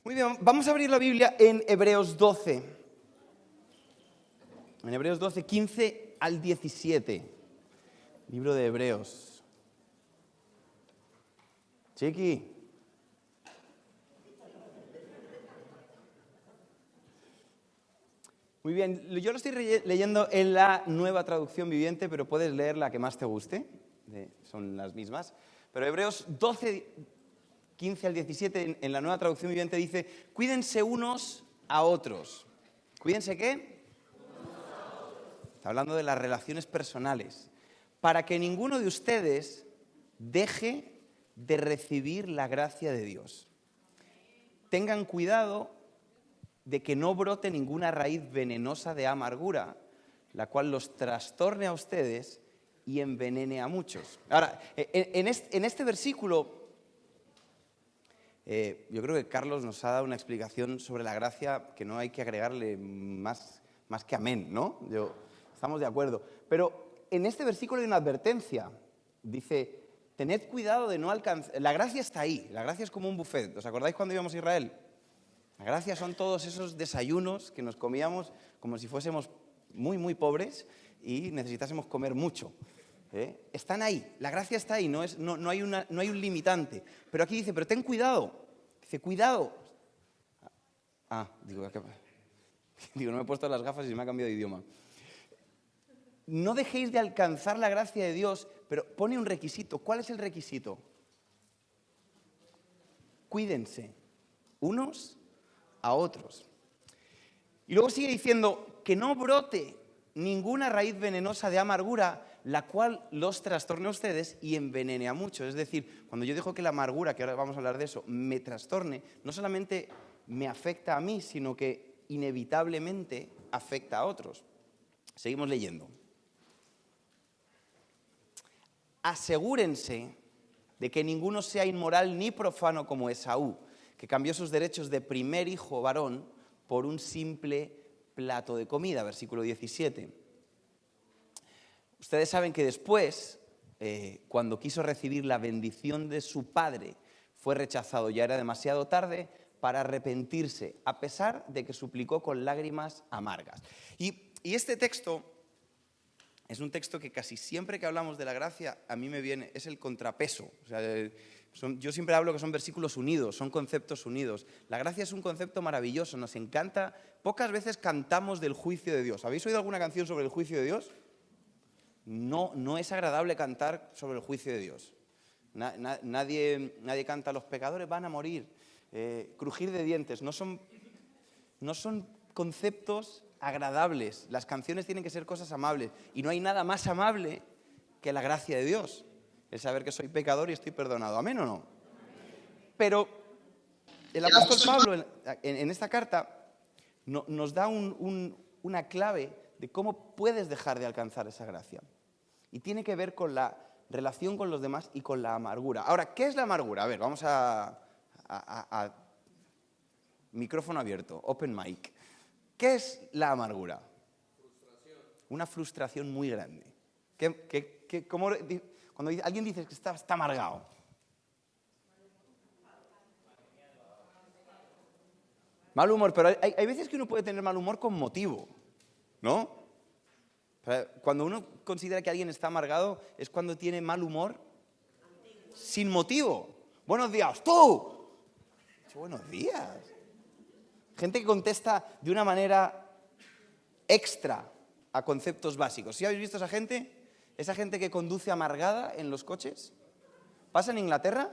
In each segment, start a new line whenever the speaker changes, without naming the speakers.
Muy bien, vamos a abrir la Biblia en Hebreos 12. En Hebreos 12, 15 al 17. Libro de Hebreos. Chiqui. Muy bien, yo lo estoy leyendo en la Nueva Traducción Viviente, pero puedes leer la que más te guste. Son las mismas. Pero Hebreos 12, 15 al 17, en la Nueva Traducción Viviente dice: cuídense unos a otros. ¿Cuídense qué? Está hablando de las relaciones personales. Para que ninguno de ustedes deje de recibir la gracia de Dios. Tengan cuidado de que no brote ninguna raíz venenosa de amargura, la cual los trastorne a ustedes y envenene a muchos. Ahora, en este versículo, yo creo que Carlos nos ha dado una explicación sobre la gracia que no hay que agregarle más que amén, ¿no? Estamos de acuerdo. Pero en este versículo hay una advertencia. Dice: tened cuidado de no alcanzar... La gracia está ahí. La gracia es como un buffet. ¿Os acordáis cuando íbamos a Israel? La gracia son todos esos desayunos que nos comíamos como si fuésemos muy, muy pobres y necesitásemos comer mucho. Están ahí, la gracia está ahí, no hay un limitante. Pero aquí dice: pero ten cuidado. Dice: cuidado. Digo, no me he puesto las gafas y se me ha cambiado de idioma. No dejéis de alcanzar la gracia de Dios, pero pone un requisito. ¿Cuál es el requisito? Cuídense unos a otros. Y luego sigue diciendo que no brote ninguna raíz venenosa de amargura, la cual los trastorne a ustedes y envenene a muchos. Es decir, cuando yo digo que la amargura, que ahora vamos a hablar de eso, me trastorne, no solamente me afecta a mí, sino que inevitablemente afecta a otros. Seguimos leyendo. Asegúrense de que ninguno sea inmoral ni profano como Esaú, que cambió sus derechos de primer hijo varón por un simple plato de comida, versículo 17. Ustedes saben que después, cuando quiso recibir la bendición de su padre, fue rechazado. Ya era demasiado tarde para arrepentirse, a pesar de que suplicó con lágrimas amargas. Y este texto es un texto que casi siempre que hablamos de la gracia, a mí me viene, es el contrapeso. O sea, yo siempre hablo que son versículos unidos, son conceptos unidos. La gracia es un concepto maravilloso, nos encanta. Pocas veces cantamos del juicio de Dios. ¿Habéis oído alguna canción sobre el juicio de Dios? No es agradable cantar sobre el juicio de Dios. Nadie canta: los pecadores van a morir, crujir de dientes. No son conceptos agradables. Las canciones tienen que ser cosas amables. Y no hay nada más amable que la gracia de Dios. El saber que soy pecador y estoy perdonado. ¿Amén o no? Pero el apóstol Pablo en esta carta nos da una clave de cómo puedes dejar de alcanzar esa gracia. Y tiene que ver con la relación con los demás y con la amargura. Ahora, ¿qué es la amargura? A ver, vamos a micrófono abierto, open mic. ¿Qué es la amargura? Frustración. Una frustración muy grande. Cuando alguien dice que está amargado. Mal humor, pero hay veces que uno puede tener mal humor con motivo, ¿no? O sea, cuando uno considera que alguien está amargado es cuando tiene mal humor sin motivo. Buenos días, tú. Buenos días. Gente que contesta de una manera extra a conceptos básicos. ¿Sí habéis visto esa gente? Esa gente que conduce amargada en los coches. ¿Pasa en Inglaterra?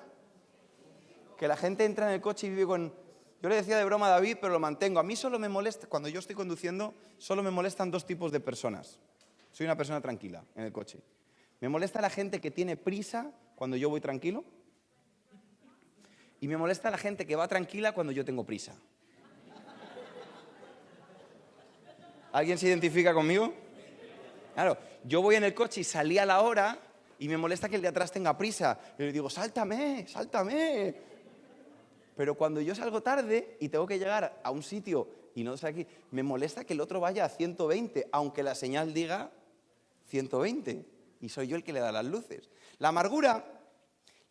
Que la gente entra en el coche y vive con... Yo le decía de broma a David, pero lo mantengo. A mí solo me molesta, cuando yo estoy conduciendo, solo me molestan dos tipos de personas. Soy una persona tranquila en el coche. Me molesta la gente que tiene prisa cuando yo voy tranquilo. Y me molesta la gente que va tranquila cuando yo tengo prisa. ¿Alguien se identifica conmigo? Claro, yo voy en el coche y salí a la hora y me molesta que el de atrás tenga prisa. Y le digo: sáltame, sáltame. Pero cuando yo salgo tarde y tengo que llegar a un sitio y no sé aquí, me molesta que el otro vaya a 120, aunque la señal diga 120. Y soy yo el que le da las luces. La amargura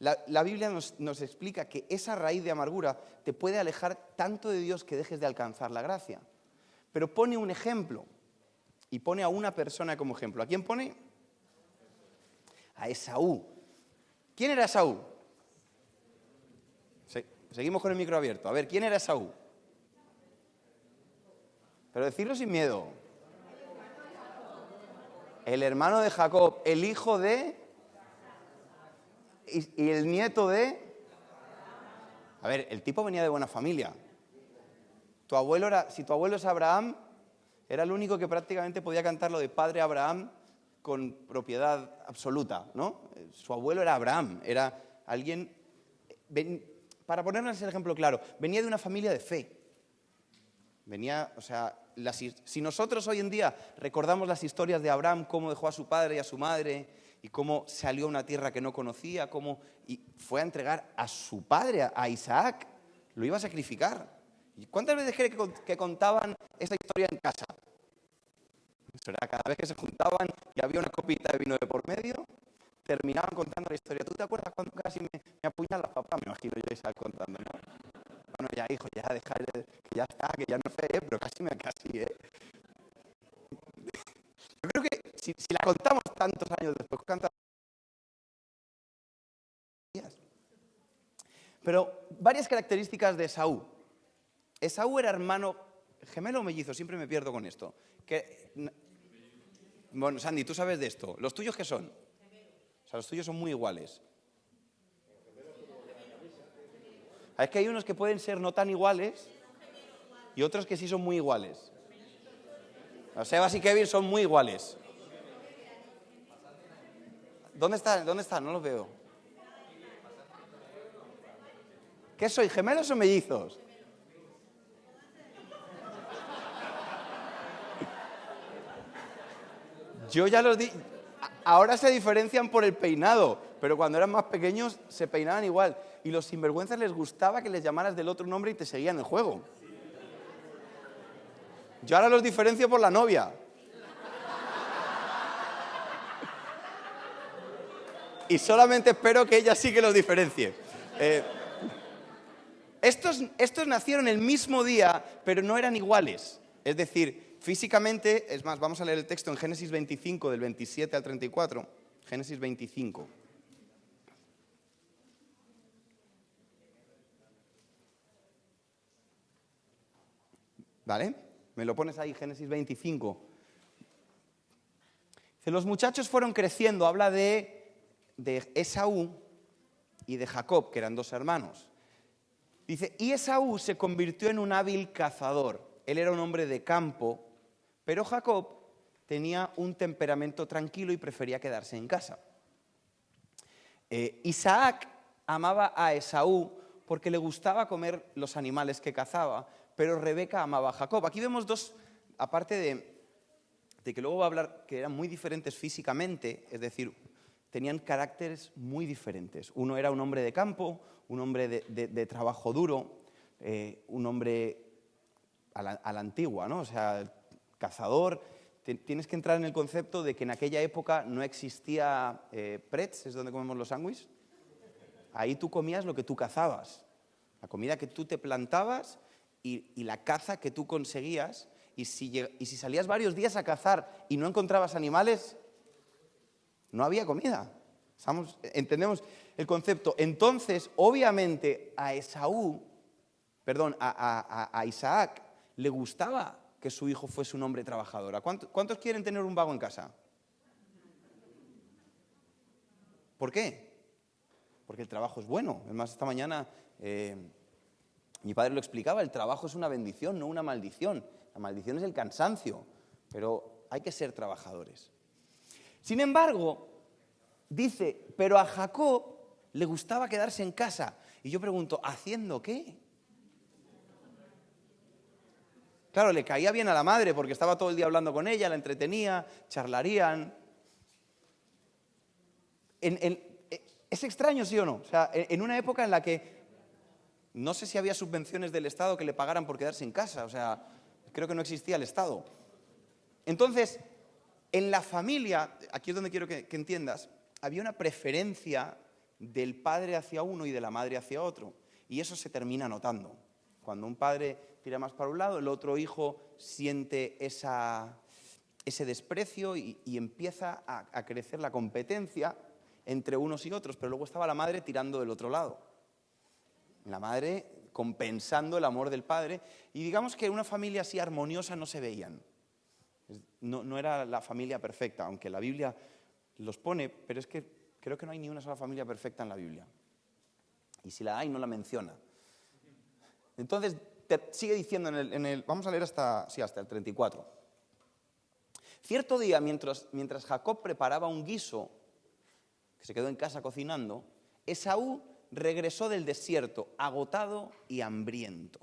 La Biblia nos explica que esa raíz de amargura te puede alejar tanto de Dios que dejes de alcanzar la gracia. Pero pone un ejemplo y pone a una persona como ejemplo. ¿A quién pone? A Esaú. ¿Quién era Esaú? Seguimos con el micro abierto. A ver, ¿quién era Esaú? Pero decirlo sin miedo. El hermano de Jacob, el hijo de... y el nieto de... A ver, el tipo venía de buena familia. Si tu abuelo es Abraham, era el único que prácticamente podía cantar lo de padre Abraham con propiedad absoluta, ¿no? Su abuelo era Abraham, era alguien... Para ponerles el ejemplo claro, venía de una familia de fe. Venía, o sea, si nosotros hoy en día recordamos las historias de Abraham, cómo dejó a su padre y a su madre, y cómo salió a una tierra que no conocía, y fue a entregar a su padre, a Isaac, lo iba a sacrificar. ¿Y cuántas veces cree que contaban esta historia en casa? Eso era cada vez que se juntaban y había una copita de vino de por medio, terminaban contando la historia. ¿Tú te acuerdas cuando casi me apuñalas, papá? Me imagino yo a Isaac contando, ¿no? Bueno, ya, hijo, ya dejar, que ya está, que ya no sé, pero casi. Yo creo que si la contamos tantos años después, ¿cuántas días? Pero varias características de Esaú. Esaú era hermano, gemelo o mellizo, siempre me pierdo con esto. Bueno, Sandy, tú sabes de esto. ¿Los tuyos qué son? O sea, los tuyos son muy iguales. Es que hay unos que pueden ser no tan iguales y otros que sí son muy iguales. Sebas y Kevin son muy iguales. ¿Dónde están? No los veo. ¿Qué soy, gemelos o mellizos? Yo ya los di. Ahora se diferencian por el peinado, pero cuando eran más pequeños se peinaban igual. Y los sinvergüenzas les gustaba que les llamaras del otro nombre y te seguían el juego. Yo ahora los diferencio por la novia. Y solamente espero que ella sí que los diferencie. Estos nacieron el mismo día, pero no eran iguales. Es decir, físicamente, es más, vamos a leer el texto en Génesis 25, del 27 al 34. Génesis 25. ¿Vale? Me lo pones ahí, Génesis 25. Dice, los muchachos fueron creciendo, habla de Esaú y de Jacob, que eran dos hermanos. Dice, y Esaú se convirtió en un hábil cazador. Él era un hombre de campo, pero Jacob tenía un temperamento tranquilo y prefería quedarse en casa. Isaac amaba a Esaú porque le gustaba comer los animales que cazaba, pero Rebeca amaba a Jacob. Aquí vemos dos, aparte de que luego va a hablar que eran muy diferentes físicamente, es decir, tenían caracteres muy diferentes. Uno era un hombre de campo, un hombre de trabajo duro, un hombre a la antigua, ¿no? O sea, cazador. Tienes que entrar en el concepto de que en aquella época no existía Pretz, es donde comemos los sándwiches. Ahí tú comías lo que tú cazabas, la comida que tú te plantabas y la caza que tú conseguías. Y si salías varios días a cazar y no encontrabas animales, no había comida. ¿Entendemos el concepto? Entonces, obviamente, a Isaac le gustaba que su hijo fuese un hombre trabajador. ¿Cuántos quieren tener un vago en casa? ¿Por qué? Porque el trabajo es bueno. Además, esta mañana mi padre lo explicaba, el trabajo es una bendición, no una maldición. La maldición es el cansancio, pero hay que ser trabajadores. Sin embargo, dice, pero a Jacob le gustaba quedarse en casa. Y yo pregunto, ¿haciendo qué? Claro, le caía bien a la madre porque estaba todo el día hablando con ella, la entretenía, charlarían. ¿Es extraño, sí o no? O sea, en una época en la que no sé si había subvenciones del Estado que le pagaran por quedarse en casa. O sea, creo que no existía el Estado. Entonces, en la familia, aquí es donde quiero que entiendas, había una preferencia del padre hacia uno y de la madre hacia otro. Y eso se termina notando. Cuando un padre tira más para un lado, el otro hijo siente ese desprecio y empieza a crecer la competencia entre unos y otros. Pero luego estaba la madre tirando del otro lado. La madre compensando el amor del padre. Y digamos que una familia así armoniosa no se veían. No era la familia perfecta, aunque la Biblia los pone, pero es que creo que no hay ni una sola familia perfecta en la Biblia. Y si la hay, no la menciona. Entonces, sigue diciendo vamos a leer hasta el 34. Cierto día, mientras Jacob preparaba un guiso, que se quedó en casa cocinando, Esaú regresó del desierto, agotado y hambriento.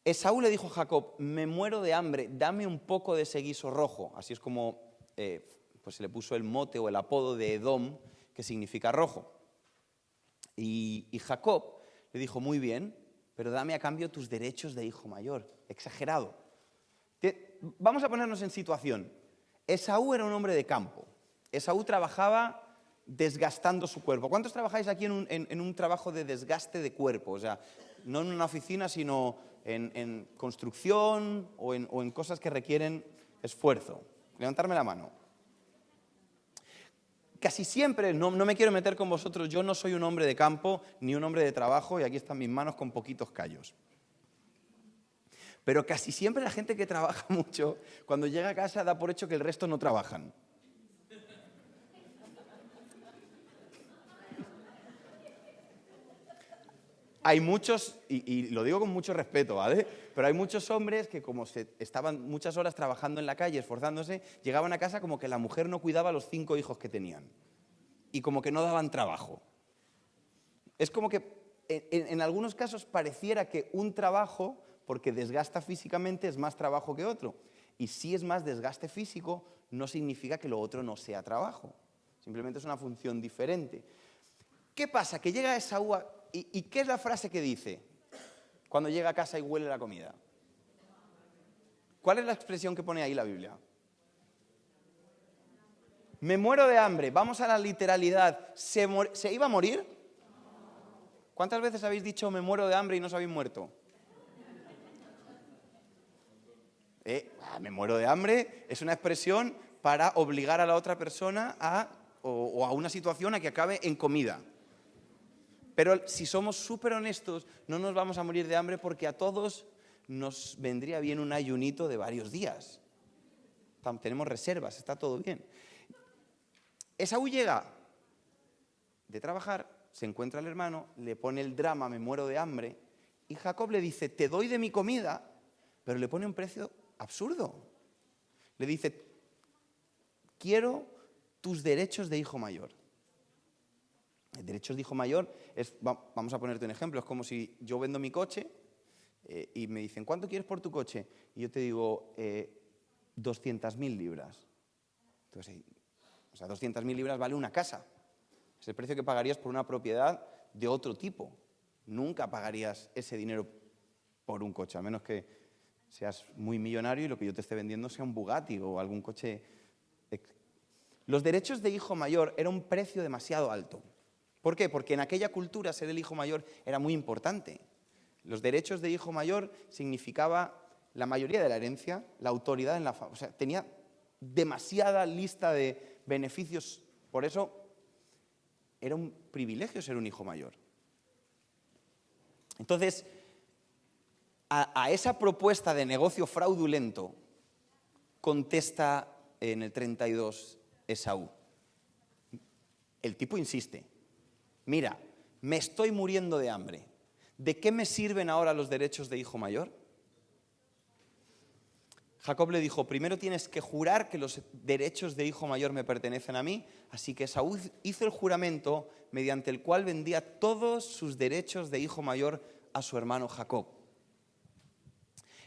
Esaú le dijo a Jacob: me muero de hambre, dame un poco de ese guiso rojo. Así es como pues se le puso el mote o el apodo de Edom, que significa rojo. Y Jacob le dijo: muy bien, pero dame a cambio tus derechos de hijo mayor. Exagerado. Vamos a ponernos en situación. Esaú era un hombre de campo. Esaú trabajaba desgastando su cuerpo. ¿Cuántos trabajáis aquí en un trabajo de desgaste de cuerpo? O sea, no en una oficina, sino en construcción o en cosas que requieren esfuerzo. Levantarme la mano. Casi siempre, no me quiero meter con vosotros, yo no soy un hombre de campo ni un hombre de trabajo, y aquí están mis manos con poquitos callos. Pero casi siempre la gente que trabaja mucho, cuando llega a casa da por hecho que el resto no trabajan. Hay muchos, y lo digo con mucho respeto, ¿vale? Pero hay muchos hombres que, como estaban muchas horas trabajando en la calle, esforzándose, llegaban a casa como que la mujer no cuidaba a los 5 hijos que tenían. Y como que no daban trabajo. Es como que en algunos casos pareciera que un trabajo, porque desgasta físicamente, es más trabajo que otro. Y si es más desgaste físico, no significa que lo otro no sea trabajo. Simplemente es una función diferente. ¿Qué pasa? Que llega Esaú ¿y qué es la frase que dice cuando llega a casa y huele la comida? ¿Cuál es la expresión que pone ahí la Biblia? Me muero de hambre. Vamos a la literalidad. ¿Se iba a morir? ¿Cuántas veces habéis dicho me muero de hambre y no os habéis muerto? Me muero de hambre es una expresión para obligar a la otra persona o a una situación a que acabe en comida. Pero si somos súper honestos, no nos vamos a morir de hambre porque a todos nos vendría bien un ayunito de varios días. Tenemos reservas, está todo bien. Esaú llega de trabajar, se encuentra al hermano, le pone el drama, me muero de hambre, y Jacob le dice: te doy de mi comida, pero le pone un precio absurdo. Le dice: quiero tus derechos de hijo mayor. Derechos de hijo mayor vamos a ponerte un ejemplo, es como si yo vendo mi coche y me dicen: ¿cuánto quieres por tu coche? Y yo te digo 200.000 libras. Entonces, 200.000 libras vale una casa. Es el precio que pagarías por una propiedad de otro tipo. Nunca pagarías ese dinero por un coche, a menos que seas muy millonario y lo que yo te esté vendiendo sea un Bugatti o algún coche. Los derechos de hijo mayor era un precio demasiado alto. ¿Por qué? Porque en aquella cultura ser el hijo mayor era muy importante. Los derechos de hijo mayor significaba la mayoría de la herencia, la autoridad en la familia. O sea, tenía demasiada lista de beneficios. Por eso era un privilegio ser un hijo mayor. Entonces, a esa propuesta de negocio fraudulento contesta en el 32 Esaú. El tipo insiste: mira, me estoy muriendo de hambre. ¿De qué me sirven ahora los derechos de hijo mayor? Jacob le dijo: primero tienes que jurar que los derechos de hijo mayor me pertenecen a mí. Así que Esaú hizo el juramento mediante el cual vendía todos sus derechos de hijo mayor a su hermano Jacob.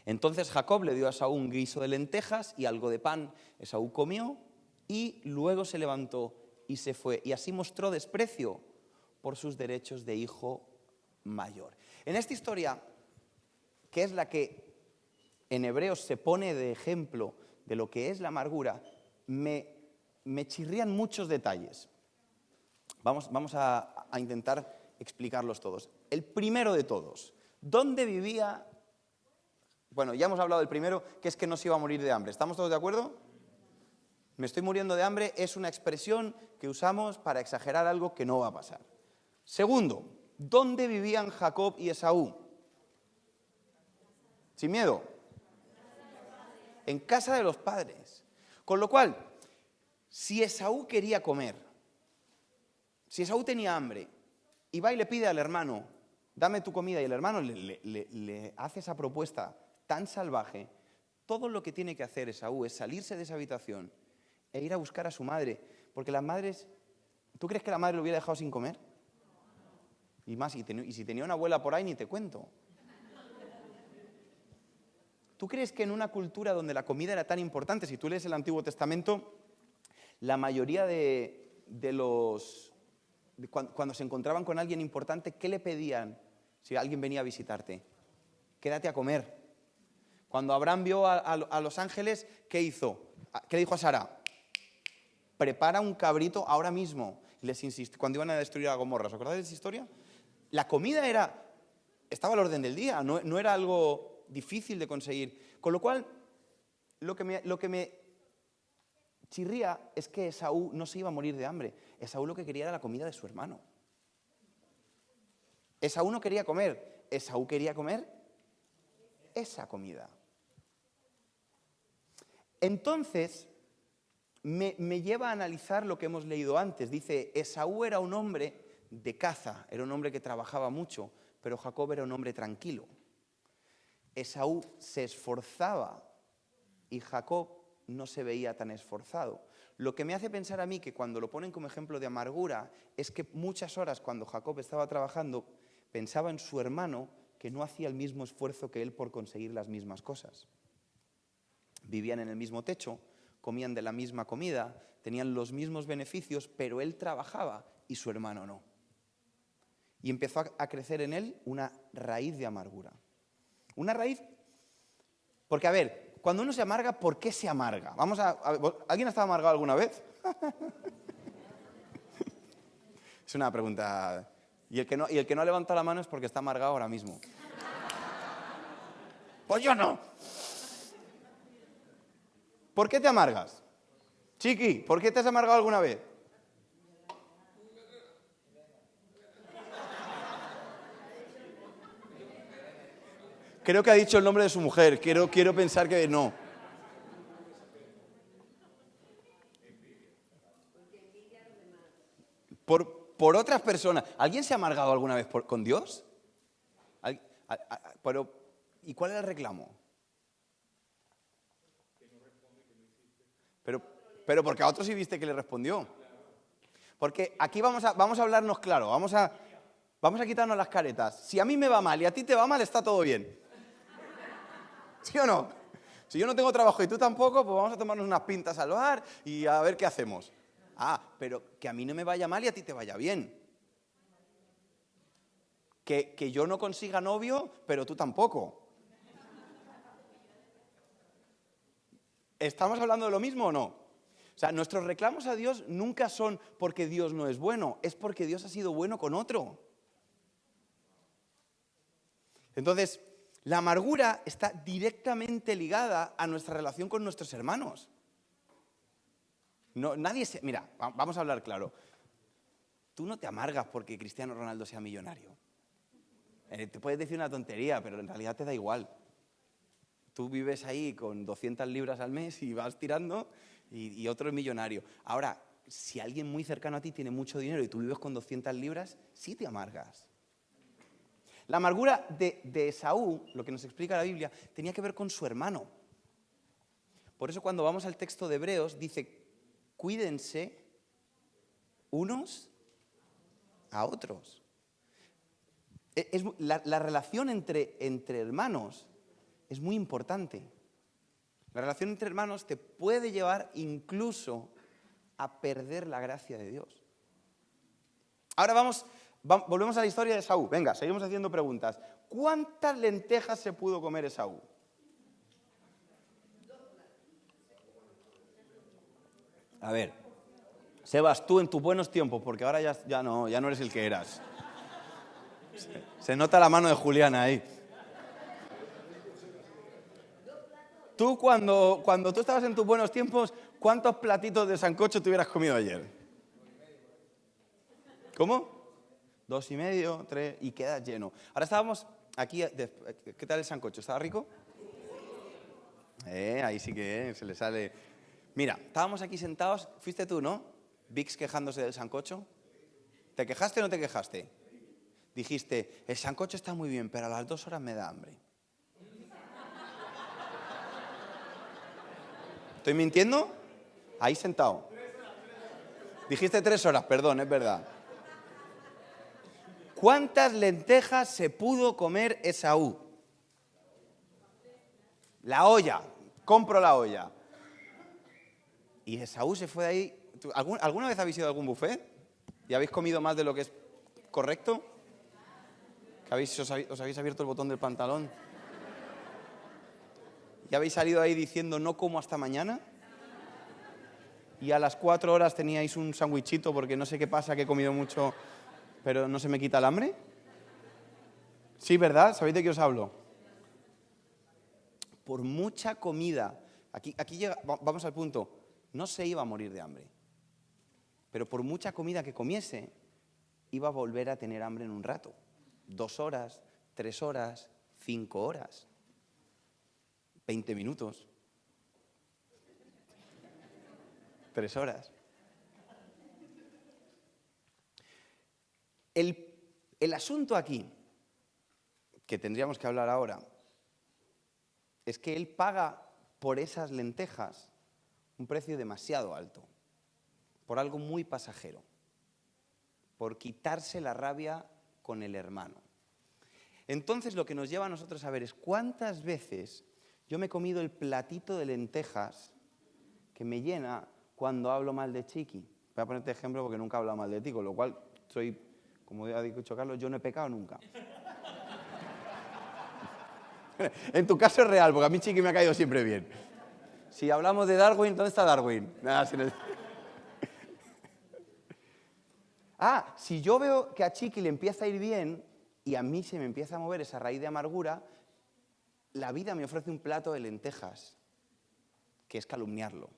Entonces Jacob le dio a Esaú un guiso de lentejas y algo de pan. Esaú comió y luego se levantó y se fue. Y así mostró desprecio por sus derechos de hijo mayor. En esta historia, que es la que en Hebreos se pone de ejemplo de lo que es la amargura, me chirrían muchos detalles. Vamos a intentar explicarlos todos. El primero de todos. ¿Dónde vivía? Bueno, ya hemos hablado del primero, que es que no se iba a morir de hambre. ¿Estamos todos de acuerdo? Me estoy muriendo de hambre es una expresión que usamos para exagerar algo que no va a pasar. Segundo, ¿dónde vivían Jacob y Esaú? Sin miedo. En casa de los padres. Con lo cual, si Esaú quería comer, si Esaú tenía hambre, y va y le pide al hermano, dame tu comida, y el hermano le hace esa propuesta tan salvaje, todo lo que tiene que hacer Esaú es salirse de esa habitación e ir a buscar a su madre. Porque las madres, ¿tú crees que la madre lo hubiera dejado sin comer? Y más, y si tenía una abuela por ahí, ni te cuento. ¿Tú crees que en una cultura donde la comida era tan importante, si tú lees el Antiguo Testamento, la mayoría cuando se encontraban con alguien importante, ¿qué le pedían si alguien venía a visitarte? Quédate a comer. Cuando Abraham vio a los ángeles, ¿qué hizo? ¿Qué le dijo a Sara? Prepara un cabrito ahora mismo. Les insistió, cuando iban a destruir a Gomorra, ¿os acordáis de esa historia? La comida estaba al orden del día, no era algo difícil de conseguir. Con lo cual, lo que me chirría es que Esaú no se iba a morir de hambre. Esaú lo que quería era la comida de su hermano. Esaú no quería comer, Esaú quería comer esa comida. Entonces, me lleva a analizar lo que hemos leído antes. Dice, Esaú era un hombre de caza, era un hombre que trabajaba mucho, pero Jacob era un hombre tranquilo. Esaú se esforzaba y Jacob no se veía tan esforzado. Lo que me hace pensar a mí que cuando lo ponen como ejemplo de amargura es que muchas horas cuando Jacob estaba trabajando pensaba en su hermano que no hacía el mismo esfuerzo que él por conseguir las mismas cosas. Vivían en el mismo techo, comían de la misma comida, tenían los mismos beneficios, pero él trabajaba y su hermano no. Y empezó a crecer en él una raíz de amargura. Una raíz, porque a ver, cuando uno se amarga, ¿por qué se amarga? ¿Alguien ha estado amargado alguna vez? Es una pregunta. Y el que no ha levantado la mano es porque está amargado ahora mismo. Pues yo no. ¿Por qué te amargas? Chiqui, ¿por qué te has amargado alguna vez? Creo que ha dicho el nombre de su mujer. Quiero pensar que no. Por otras personas. ¿Alguien se ha amargado alguna vez con Dios? ¿Y cuál era el reclamo? Pero porque a otros sí viste que le respondió. Porque aquí vamos a hablarnos claro. Vamos a quitarnos las caretas. Si a mí me va mal y a ti te va mal, está todo bien. ¿Sí o no? Si yo no tengo trabajo y tú tampoco, pues vamos a tomarnos unas pintas al bar y a ver qué hacemos. Pero que a mí no me vaya mal y a ti te vaya bien. Que yo no consiga novio, pero tú tampoco. ¿Estamos hablando de lo mismo o no? O sea, nuestros reclamos a Dios nunca son porque Dios no es bueno, es porque Dios ha sido bueno con otro. Entonces, la amargura está directamente ligada a nuestra relación con nuestros hermanos. Mira, vamos a hablar claro. Tú no te amargas porque Cristiano Ronaldo sea millonario. Te puedes decir una tontería, pero en realidad te da igual. Tú vives ahí con 200 libras al mes y vas tirando y otro es millonario. Ahora, si alguien muy cercano a ti tiene mucho dinero y tú vives con 200 libras, sí te amargas. La amargura de Esaú, lo que nos explica la Biblia, tenía que ver con su hermano. Por eso cuando vamos al texto de Hebreos dice, cuídense unos a otros. La relación entre hermanos es muy importante. La relación entre hermanos te puede llevar incluso a perder la gracia de Dios. Ahora volvemos a la historia de Esaú. Venga, seguimos haciendo preguntas. ¿Cuántas lentejas se pudo comer Esaú? A ver, Sebas, tú en tus buenos tiempos, porque ahora ya no eres el que eras. Se nota la mano de Juliana ahí. Tú cuando tú estabas en tus buenos tiempos, ¿cuántos platitos de sancocho te hubieras comido ayer? ¿Cómo? 2,5, 3, y quedas lleno. Ahora estábamos aquí, ¿qué tal el sancocho? ¿Estaba rico? Ahí sí que se le sale. Mira, estábamos aquí sentados, fuiste tú, ¿no? Vix quejándose del sancocho. ¿Te quejaste o no te quejaste? Dijiste, el sancocho está muy bien, pero a las 2 horas me da hambre. ¿Estoy mintiendo? Ahí sentado. Dijiste 3 horas, perdón, es verdad. ¿Cuántas lentejas se pudo comer Esaú? La olla. Compro la olla. Y Esaú se fue de ahí. ¿Alguna vez habéis ido a algún buffet? ¿Y habéis comido más de lo que es correcto? ¿Que os habéis abierto el botón del pantalón? ¿Y habéis salido ahí diciendo no como hasta mañana? ¿Y a las 4 horas teníais un sándwichito porque no sé qué pasa, que he comido mucho, pero no se me quita el hambre? Sí, ¿verdad? ¿Sabéis de qué os hablo? Por mucha comida, aquí vamos al punto, no se iba a morir de hambre, pero por mucha comida que comiese, iba a volver a tener hambre en un rato. 2 horas, 3 horas, 5 horas, 20 minutos, 3 horas. El asunto aquí, que tendríamos que hablar ahora, es que él paga por esas lentejas un precio demasiado alto, por algo muy pasajero, por quitarse la rabia con el hermano. Entonces lo que nos lleva a nosotros a ver es cuántas veces yo me he comido el platito de lentejas que me llena cuando hablo mal de Chiqui. Voy a ponerte ejemplo porque nunca he hablado mal de ti, con lo cual soy, como ha dicho Carlos, yo no he pecado nunca. En tu caso es real, porque a mí Chiqui me ha caído siempre bien. Si hablamos de Darwin, ¿dónde está Darwin? Si yo veo que a Chiqui le empieza a ir bien y a mí se me empieza a mover esa raíz de amargura, la vida me ofrece un plato de lentejas, que es calumniarlo,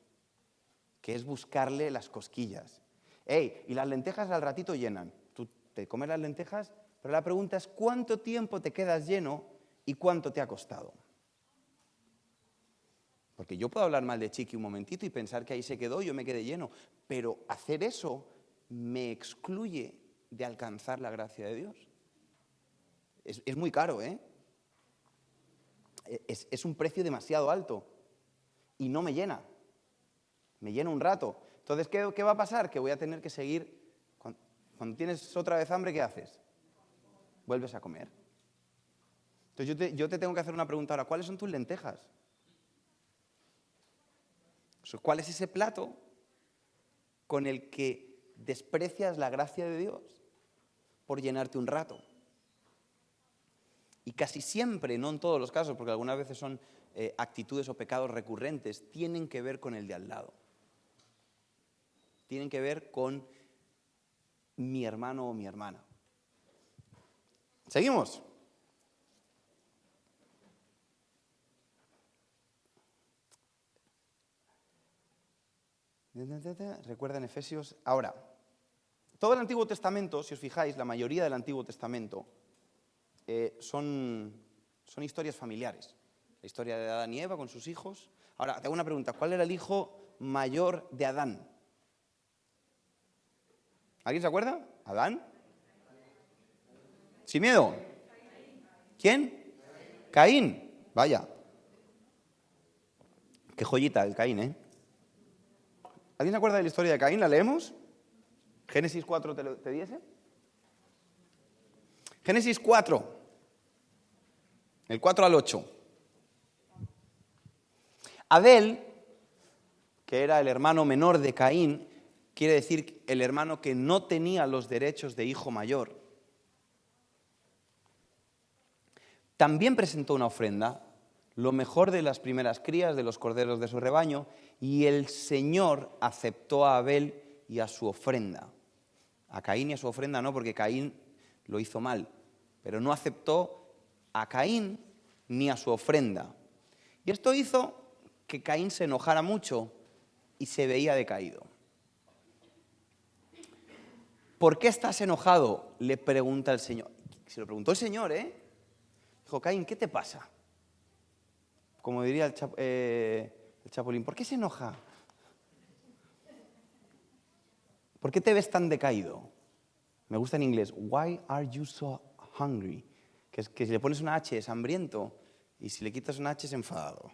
que es buscarle las cosquillas. Y las lentejas al ratito llenan. Tú te comes las lentejas, pero la pregunta es ¿cuánto tiempo te quedas lleno y cuánto te ha costado? Porque yo puedo hablar mal de Chiqui un momentito y pensar que ahí se quedó, yo me quedé lleno, pero hacer eso me excluye de alcanzar la gracia de Dios. Es muy caro, ¿eh? Es un precio demasiado alto y no me llena. Me llena un rato. Entonces, ¿qué va a pasar? Que voy a tener que seguir. Cuando tienes otra vez hambre, ¿qué haces? Vuelves a comer. Entonces, yo te tengo que hacer una pregunta ahora. ¿Cuáles son tus lentejas? ¿Cuál es ese plato con el que desprecias la gracia de Dios por llenarte un rato? Y casi siempre, no en todos los casos, porque algunas veces son actitudes o pecados recurrentes, tienen que ver con el de al lado. Tienen que ver con mi hermano o mi hermana. ¿Seguimos? Recuerdan Efesios. Ahora, todo el Antiguo Testamento, si os fijáis, la mayoría del Antiguo Testamento son historias familiares. La historia de Adán y Eva con sus hijos. Ahora, te hago una pregunta. ¿Cuál era el hijo mayor de Adán? ¿Alguien se acuerda? ¿Adán? ¿Sin miedo? ¿Quién? Caín. Vaya. Qué joyita el Caín, ¿eh? ¿Alguien se acuerda de la historia de Caín? ¿La leemos? Génesis 4, ¿te diese? Génesis 4, el 4 al 8. Abel, que era el hermano menor de Caín, quiere decir el hermano que no tenía los derechos de hijo mayor, también presentó una ofrenda, lo mejor de las primeras crías de los corderos de su rebaño, y el Señor aceptó a Abel y a su ofrenda. A Caín y a su ofrenda no, porque Caín lo hizo mal, pero no aceptó a Caín ni a su ofrenda. Y esto hizo que Caín se enojara mucho y se veía decaído. ¿Por qué estás enojado?, le pregunta el Señor. Se lo preguntó el Señor, ¿eh? Dijo, Caín, ¿qué te pasa? Como diría el Chapulín, ¿por qué se enoja? ¿Por qué te ves tan decaído? Me gusta en inglés, why are you so hungry? Que si le pones una H es hambriento y si le quitas una H es enfadado.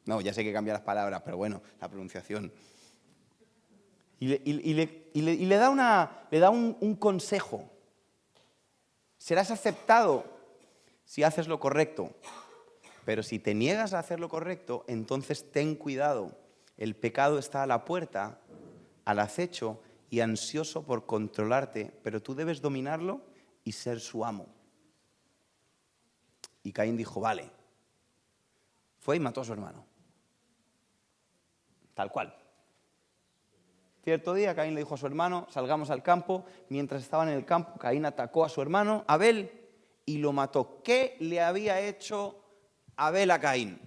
No, ya sé que cambia las palabras, pero bueno, la pronunciación. Y le da un consejo. Serás aceptado si haces lo correcto, pero si te niegas a hacer lo correcto, entonces ten cuidado. El pecado está a la puerta, al acecho y ansioso por controlarte, pero tú debes dominarlo y ser su amo. Y Caín dijo, vale. Fue y mató a su hermano. Tal cual. Cierto día Caín le dijo a su hermano, salgamos al campo. Mientras estaban en el campo, Caín atacó a su hermano Abel y lo mató. ¿Qué le había hecho Abel a Caín?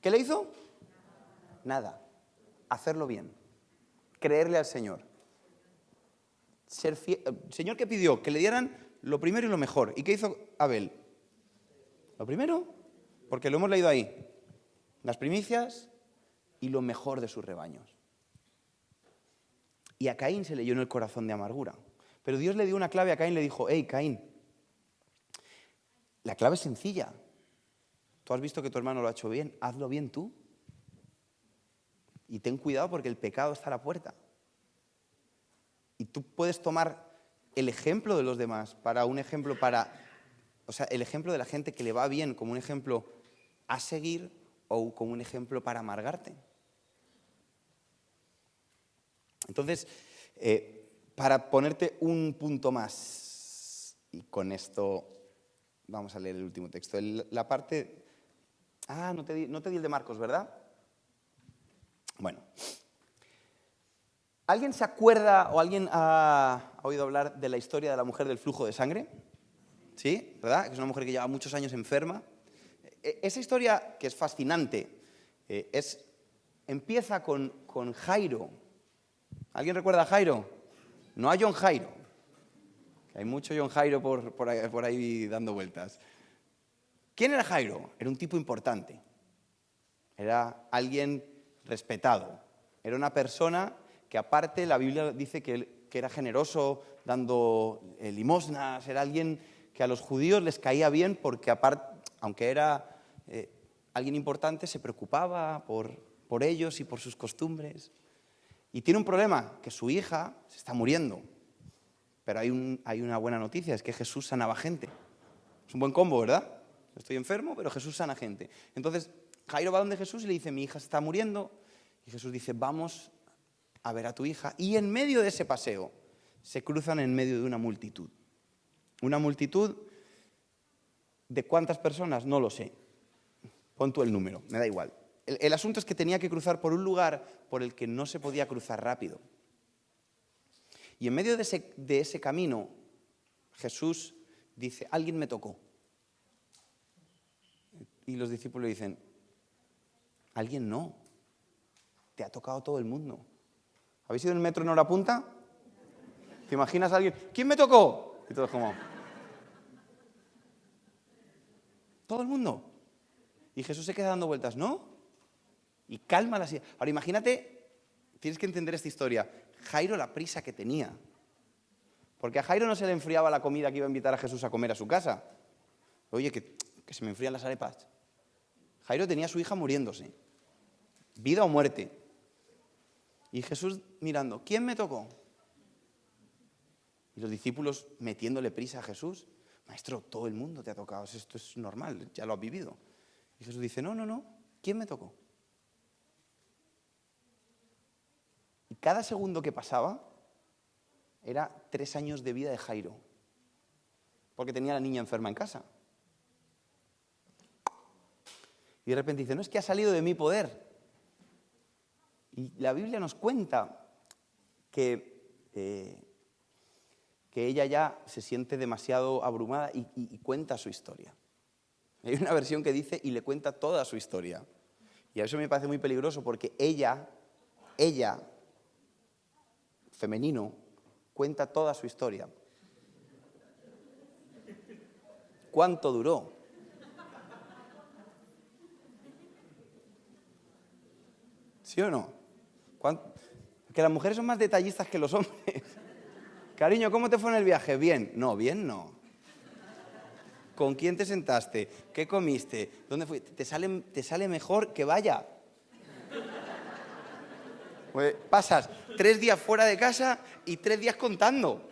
¿Qué le hizo? Nada. Hacerlo bien. Creerle al Señor. Ser fiel. El Señor, ¿qué pidió? Que le dieran lo primero y lo mejor. ¿Y qué hizo Abel? Lo primero, porque lo hemos leído ahí. Las primicias y lo mejor de sus rebaños. Y a Caín se le llenó el corazón de amargura. Pero Dios le dio una clave a Caín, le dijo, hey, Caín, la clave es sencilla. Tú has visto que tu hermano lo ha hecho bien, hazlo bien tú. Y ten cuidado porque el pecado está a la puerta. Y tú puedes tomar el ejemplo de los demás el ejemplo de la gente que le va bien como un ejemplo a seguir o como un ejemplo para amargarte. Entonces, para ponerte un punto más, y con esto vamos a leer el último texto. La parte... no te di el de Marcos, ¿verdad? Bueno. ¿Alguien se acuerda o alguien ha oído hablar de la historia de la mujer del flujo de sangre? ¿Sí? ¿Verdad? Que es una mujer que lleva muchos años enferma. Esa historia, que es fascinante, empieza con Jairo. ¿Alguien recuerda a Jairo? No a John Jairo. Hay mucho John Jairo por ahí dando vueltas. ¿Quién era Jairo? Era un tipo importante. Era alguien respetado. Era una persona que aparte la Biblia dice que era generoso dando limosnas. Era alguien que a los judíos les caía bien porque aparte, aunque era alguien importante, se preocupaba por ellos y por sus costumbres. Y tiene un problema, que su hija se está muriendo. Pero hay una buena noticia, es que Jesús sanaba gente. Es un buen combo, ¿verdad? Estoy enfermo, pero Jesús sana gente. Entonces, Jairo va donde Jesús y le dice, mi hija se está muriendo. Y Jesús dice, vamos a ver a tu hija. Y en medio de ese paseo, se cruzan en medio de una multitud. Una multitud de ¿cuántas personas? No lo sé. Pon tú el número, me da igual. El asunto es que tenía que cruzar por un lugar por el que no se podía cruzar rápido. Y en medio de ese camino, Jesús dice, alguien me tocó. Y los discípulos dicen, alguien no, te ha tocado todo el mundo. ¿Habéis ido en el metro en hora punta? ¿Te imaginas a alguien? ¿Quién me tocó? Y todos como... todo el mundo. Y Jesús se queda dando vueltas, ¿no? Y calma la silla. Ahora imagínate, tienes que entender esta historia. Jairo la prisa que tenía. Porque a Jairo no se le enfriaba la comida que iba a invitar a Jesús a comer a su casa. Oye, que se me enfrían las arepas. Jairo tenía a su hija muriéndose. Vida o muerte. Y Jesús mirando, ¿quién me tocó? Y los discípulos metiéndole prisa a Jesús. Maestro, todo el mundo te ha tocado, esto es normal, ya lo has vivido. Y Jesús dice, no, ¿quién me tocó? Y cada segundo que pasaba era 3 años de vida de Jairo. Porque tenía a la niña enferma en casa. Y de repente dice, no, es que ha salido de mi poder. Y la Biblia nos cuenta que ella ya se siente demasiado abrumada y cuenta su historia. Hay una versión que dice, y le cuenta toda su historia. Y a eso me parece muy peligroso porque ella, femenino, cuenta toda su historia. ¿Cuánto duró? ¿Sí o no? Que las mujeres son más detallistas que los hombres. Cariño, ¿cómo te fue en el viaje? Bien. No, bien no. ¿Con quién te sentaste? ¿Qué comiste? ¿Dónde fuiste? Te sale mejor que vaya. Pues pasas 3 días fuera de casa y 3 días contando.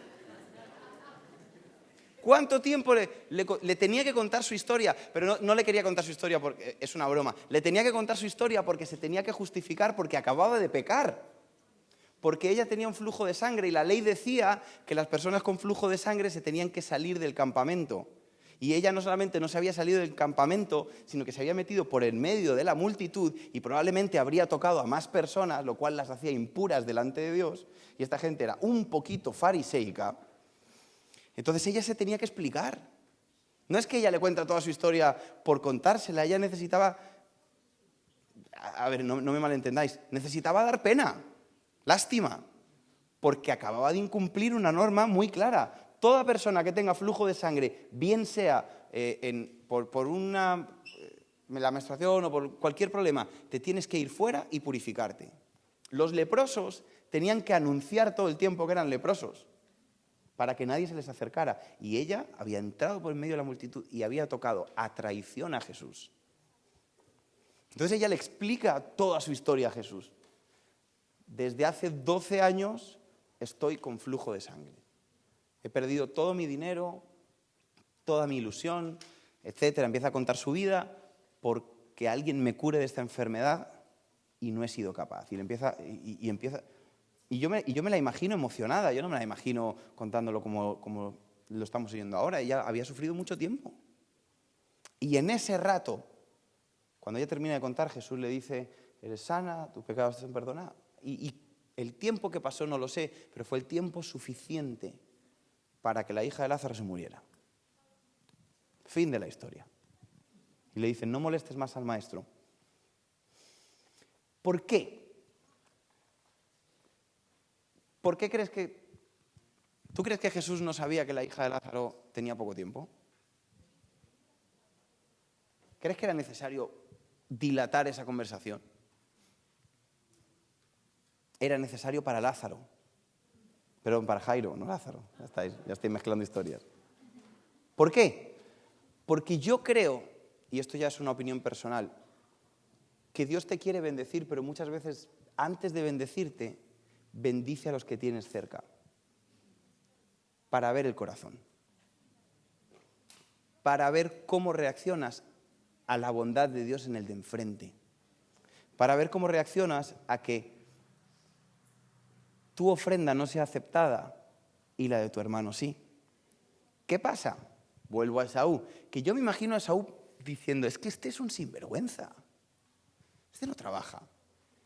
¿Cuánto tiempo le tenía que contar su historia? Pero no le quería contar su historia porque es una broma. Le tenía que contar su historia porque se tenía que justificar porque acababa de pecar. Porque ella tenía un flujo de sangre y la ley decía que las personas con flujo de sangre se tenían que salir del campamento. Y ella no solamente no se había salido del campamento, sino que se había metido por en medio de la multitud y probablemente habría tocado a más personas, lo cual las hacía impuras delante de Dios. Y esta gente era un poquito fariseica. Entonces ella se tenía que explicar. No es que ella le cuenta toda su historia por contársela, ella necesitaba, a ver, no me malentendáis, necesitaba dar pena, lástima, porque acababa de incumplir una norma muy clara. Toda persona que tenga flujo de sangre, bien sea por la menstruación o por cualquier problema, te tienes que ir fuera y purificarte. Los leprosos tenían que anunciar todo el tiempo que eran leprosos, para que nadie se les acercara. Y ella había entrado por en medio de la multitud y había tocado a traición a Jesús. Entonces ella le explica toda su historia a Jesús. Desde hace 12 años estoy con flujo de sangre. He perdido todo mi dinero, toda mi ilusión, etcétera. Empieza a contar su vida porque alguien me cure de esta enfermedad y no he sido capaz. Y yo me la imagino emocionada, yo no me la imagino contándolo como lo estamos oyendo ahora. Ella había sufrido mucho tiempo. Y en ese rato, cuando ella termina de contar, Jesús le dice, eres sana, tus pecados te son perdonados. Y el tiempo que pasó no lo sé, pero fue el tiempo suficiente para que la hija de Lázaro se muriera. Fin de la historia. Y le dicen, no molestes más al maestro. ¿Por qué? ¿Por qué crees que... ¿Tú crees que Jesús no sabía que la hija de Lázaro tenía poco tiempo? ¿Crees que era necesario dilatar esa conversación? Era necesario para Lázaro. Perdón, para Jairo, no Lázaro. Ya estáis mezclando historias. ¿Por qué? Porque yo creo, y esto ya es una opinión personal, que Dios te quiere bendecir, pero muchas veces, antes de bendecirte, bendice a los que tienes cerca, para ver el corazón, para ver cómo reaccionas a la bondad de Dios en el de enfrente, para ver cómo reaccionas a que tu ofrenda no sea aceptada y la de tu hermano sí. ¿Qué pasa? Vuelvo a Esaú, que yo me imagino a Esaú diciendo, es que este es un sinvergüenza, este no trabaja,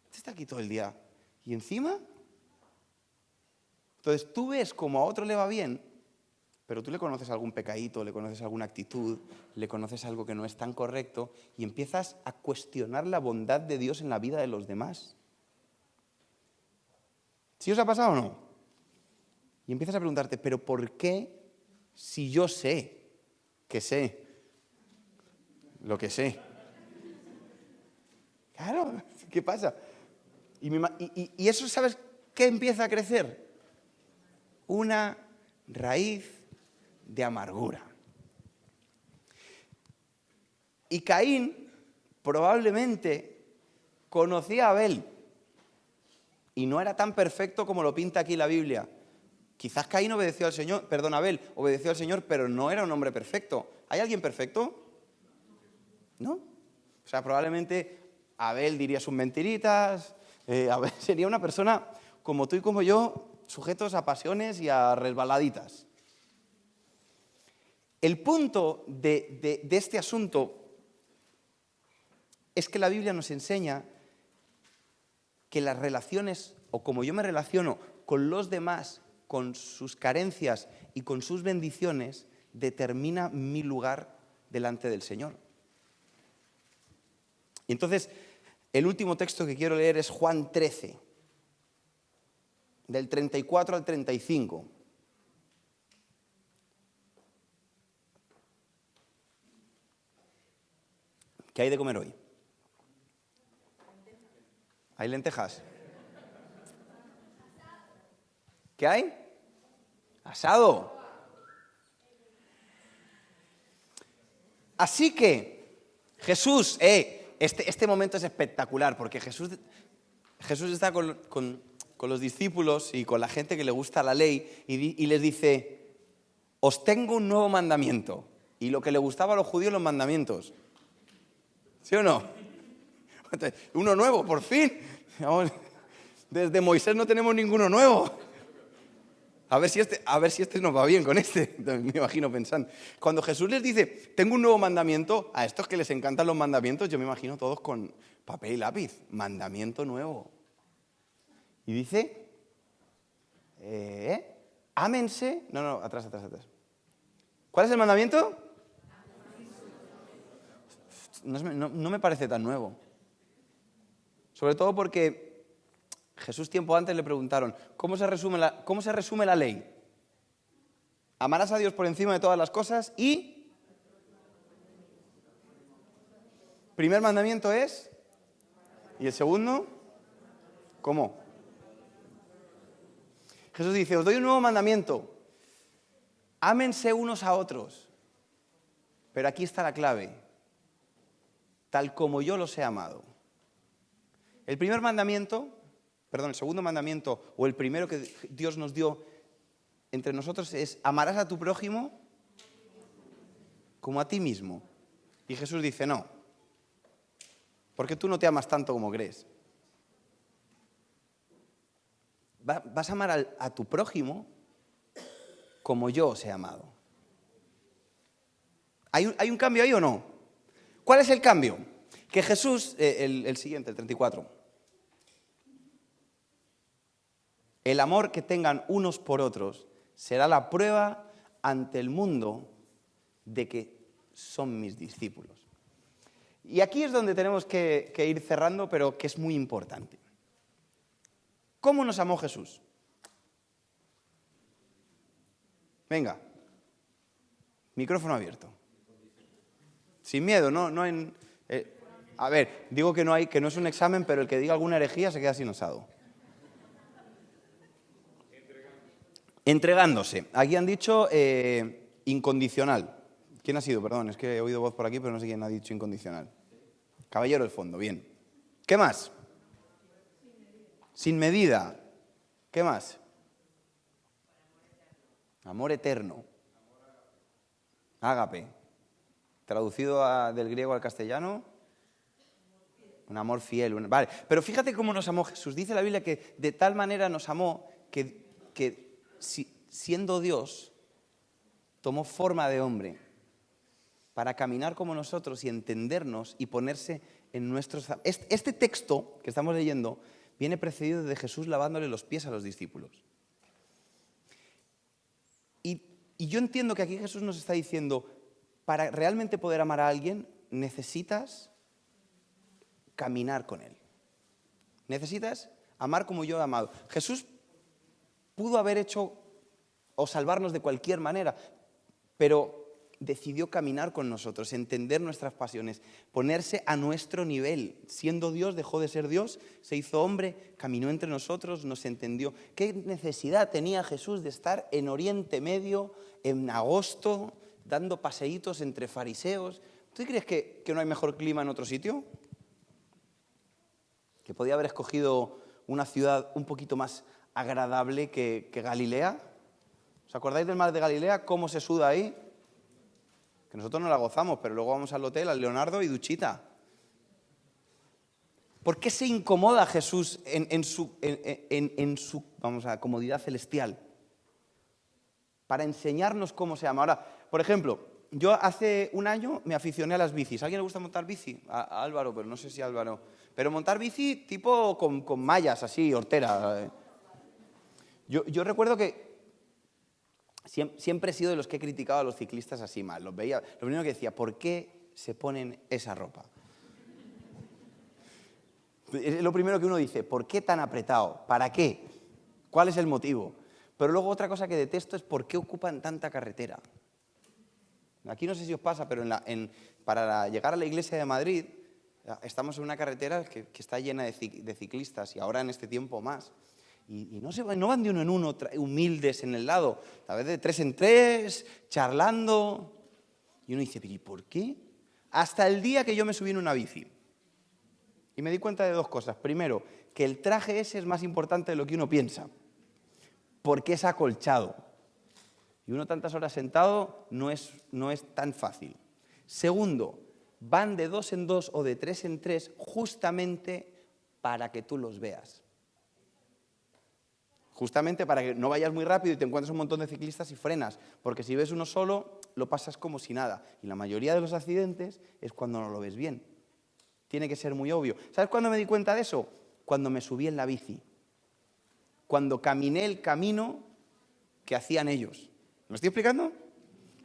este está aquí todo el día y encima... Entonces tú ves como a otro le va bien, pero tú le conoces algún pecadito, le conoces alguna actitud, le conoces algo que no es tan correcto y empiezas a cuestionar la bondad de Dios en la vida de los demás. ¿Sí os ha pasado o no? Y empiezas a preguntarte, ¿pero por qué si yo sé que sé lo que sé? Claro, ¿qué pasa? Y eso, ¿sabes qué empieza a crecer? Una raíz de amargura. Y Caín probablemente conocía a Abel y no era tan perfecto como lo pinta aquí la Biblia. Quizás Caín obedeció al Señor, perdón, Abel obedeció al Señor, pero no era un hombre perfecto. ¿Hay alguien perfecto? ¿No? O sea, probablemente Abel diría sus mentiritas, Abel sería una persona como tú y como yo, sujetos a pasiones y a resbaladitas. El punto de este asunto es que la Biblia nos enseña que las relaciones, o como yo me relaciono con los demás, con sus carencias y con sus bendiciones, determina mi lugar delante del Señor. Y entonces, el último texto que quiero leer es Juan 13, del 34 al 35. ¿Qué hay de comer hoy? ¿Hay lentejas? ¿Qué hay? Asado. Así que Jesús, este momento es espectacular porque Jesús está con los discípulos y con la gente que le gusta la ley y les dice, os tengo un nuevo mandamiento. Y lo que le gustaba a los judíos, los mandamientos. ¿Sí o no? Uno nuevo, por fin. Desde Moisés no tenemos ninguno nuevo. A ver si este nos va bien con este, me imagino pensando. Cuando Jesús les dice, tengo un nuevo mandamiento, a estos que les encantan los mandamientos, yo me imagino todos con papel y lápiz. Mandamiento nuevo. Y dice, ámense. No, atrás. ¿Cuál es el mandamiento? No me parece tan nuevo. Sobre todo porque Jesús tiempo antes le preguntaron, ¿cómo se resume la ley? Amarás a Dios por encima de todas las cosas y... Primer mandamiento es... ¿Y el segundo? ¿Cómo? Jesús dice, os doy un nuevo mandamiento. Ámense unos a otros. Pero aquí está la clave. Tal como yo los he amado. El segundo mandamiento, o el primero que Dios nos dio entre nosotros es, amarás a tu prójimo como a ti mismo. Y Jesús dice, no, porque tú no te amas tanto como crees. Vas a amar a tu prójimo como yo os he amado. ¿Hay un cambio ahí o no? ¿Cuál es el cambio? Que Jesús, el siguiente, el 34. El amor que tengan unos por otros será la prueba ante el mundo de que son mis discípulos. Y aquí es donde tenemos que ir cerrando, pero que es muy importante. ¿Cómo nos amó Jesús? Venga, micrófono abierto. Sin miedo, no en... a ver, digo que no es un examen, pero el que diga alguna herejía se queda sin osado. Entregándose. Aquí han dicho incondicional. ¿Quién ha sido? Perdón, es que he oído voz por aquí, pero no sé quién ha dicho incondicional. Caballero del fondo, bien. ¿Qué más? Sin medida. ¿Qué más? Amor eterno. Ágape. Traducido del griego al castellano, un amor fiel. Vale, pero fíjate cómo nos amó Jesús. Dice la Biblia que de tal manera nos amó que siendo Dios, tomó forma de hombre para caminar como nosotros y entendernos y ponerse en nuestros... Este texto que estamos leyendo viene precedido de Jesús lavándole los pies a los discípulos. Y yo entiendo que aquí Jesús nos está diciendo, para realmente poder amar a alguien, necesitas caminar con él. Necesitas amar como yo he amado. Jesús pudo haber hecho o salvarnos de cualquier manera, pero decidió caminar con nosotros, entender nuestras pasiones, ponerse a nuestro nivel. Siendo Dios, dejó de ser Dios, se hizo hombre, caminó entre nosotros, nos entendió. ¿Qué necesidad tenía Jesús de estar en Oriente Medio, en agosto, dando paseitos entre fariseos? ¿Tú crees que no hay mejor clima en otro sitio? ¿Que podía haber escogido una ciudad un poquito más agradable que Galilea? ¿Os acordáis del mar de Galilea? ¿Cómo se suda ahí? Que nosotros no la gozamos, pero luego vamos al hotel, al Leonardo y duchita. ¿Por qué se incomoda Jesús en su comodidad celestial? Para enseñarnos cómo se ama. Ahora, por ejemplo, yo hace un año me aficioné a las bicis. ¿A alguien le gusta montar bici? A Álvaro, pero no sé si a Álvaro. Pero montar bici tipo con mallas, así, hortera. Yo recuerdo que siempre he sido de los que he criticado a los ciclistas así mal. Los veía, lo primero que decía, ¿por qué se ponen esa ropa? Es lo primero que uno dice, ¿por qué tan apretado? ¿Para qué? ¿Cuál es el motivo? Pero luego otra cosa que detesto es por qué ocupan tanta carretera. Aquí no sé si os pasa, pero para llegar a la iglesia de Madrid estamos en una carretera que está llena de ciclistas y ahora en este tiempo más. Y no van de uno en uno, humildes en el lado, a veces de 3 en 3, charlando. Y uno dice, ¿pero y por qué? Hasta el día que yo me subí en una bici. Y me di cuenta de 2 cosas. Primero, que el traje ese es más importante de lo que uno piensa, porque es acolchado. Y uno tantas horas sentado no es tan fácil. Segundo, van de 2 en 2 o de 3 en 3 justamente para que tú los veas. Justamente para que no vayas muy rápido y te encuentres un montón de ciclistas y frenas, porque si ves uno solo, lo pasas como si nada. Y la mayoría de los accidentes es cuando no lo ves bien. Tiene que ser muy obvio. ¿Sabes cuándo me di cuenta de eso? Cuando me subí en la bici. Cuando caminé el camino que hacían ellos. ¿Me estoy explicando?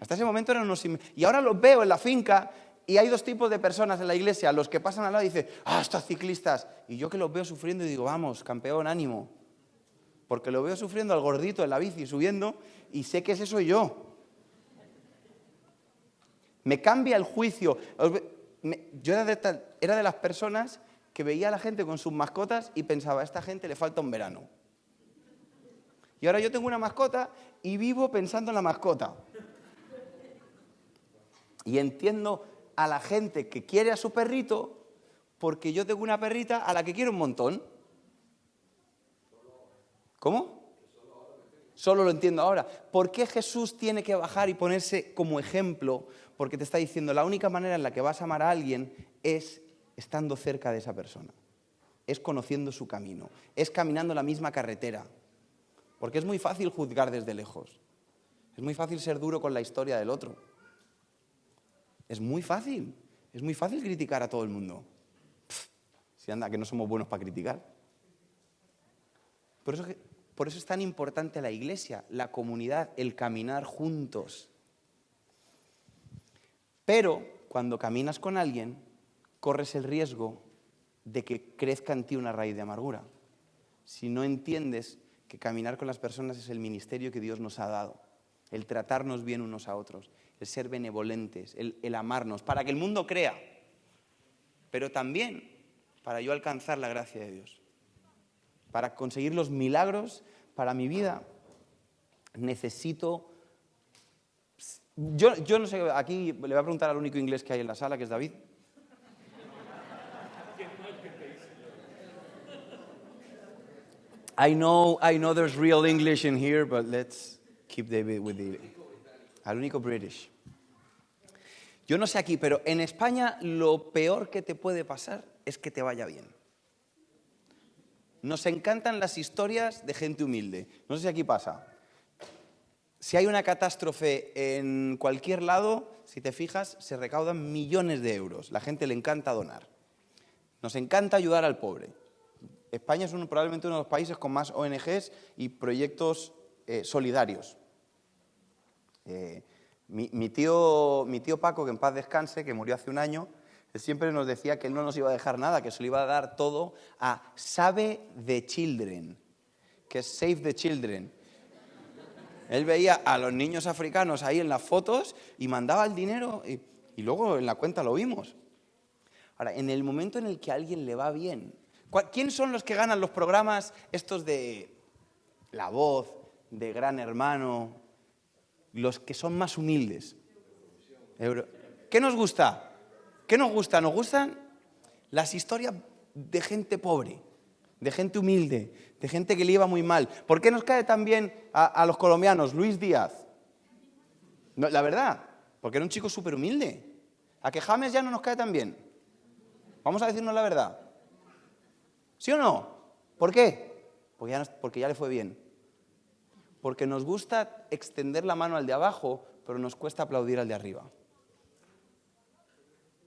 Hasta ese momento eran unos... Y ahora los veo en la finca y hay 2 tipos de personas en la iglesia. Los que pasan al lado y dicen, estos ciclistas. Y yo que los veo sufriendo y digo, vamos, campeón, ánimo. Porque lo veo sufriendo al gordito en la bici subiendo y sé que ese soy yo. Me cambia el juicio. Yo era de las personas que veía a la gente con sus mascotas y pensaba, a esta gente le falta un verano. Y ahora yo tengo una mascota y vivo pensando en la mascota. Y entiendo a la gente que quiere a su perrito porque yo tengo una perrita a la que quiero un montón. ¿Cómo? Solo lo entiendo ahora. ¿Por qué Jesús tiene que bajar y ponerse como ejemplo? Porque te está diciendo, la única manera en la que vas a amar a alguien es estando cerca de esa persona. Es conociendo su camino. Es caminando la misma carretera. Porque es muy fácil juzgar desde lejos. Es muy fácil ser duro con la historia del otro. Es muy fácil. Es muy fácil criticar a todo el mundo. Si anda, que no somos buenos para criticar. Por eso es tan importante la iglesia, la comunidad, el caminar juntos. Pero cuando caminas con alguien, corres el riesgo de que crezca en ti una raíz de amargura. Si no entiendes que caminar con las personas es el ministerio que Dios nos ha dado, el tratarnos bien unos a otros, el ser benevolentes, el amarnos, para que el mundo crea, pero también para yo alcanzar la gracia de Dios. Para conseguir los milagros para mi vida, necesito... Yo no sé, aquí le voy a preguntar al único inglés que hay en la sala, que es David. I know there's real English in here, but let's keep David with the... Al único British. Yo no sé aquí, pero en España lo peor que te puede pasar es que te vaya bien. Nos encantan las historias de gente humilde. No sé si aquí pasa. Si hay una catástrofe en cualquier lado, si te fijas, se recaudan millones de euros. La gente le encanta donar. Nos encanta ayudar al pobre. España es probablemente uno de los países con más ONGs y proyectos solidarios. Mi tío Paco, que en paz descanse, que murió hace un año, él siempre nos decía que él no nos iba a dejar nada, que se lo iba a dar todo a Save the Children, que es Save the Children. Él veía a los niños africanos ahí en las fotos y mandaba el dinero y luego en la cuenta lo vimos. Ahora, en el momento en el que a alguien le va bien, ¿quiénes son los que ganan los programas estos de La Voz, de Gran Hermano, los que son más humildes? ¿Qué nos gusta? ¿Qué nos gusta? Nos gustan las historias de gente pobre, de gente humilde, de gente que le iba muy mal. ¿Por qué nos cae tan bien a los colombianos Luis Díaz? No, la verdad, porque era un chico súper humilde. ¿A que James ya no nos cae tan bien? Vamos a decirnos la verdad. ¿Sí o no? ¿Por qué? Porque ya le fue bien. Porque nos gusta extender la mano al de abajo pero nos cuesta aplaudir al de arriba.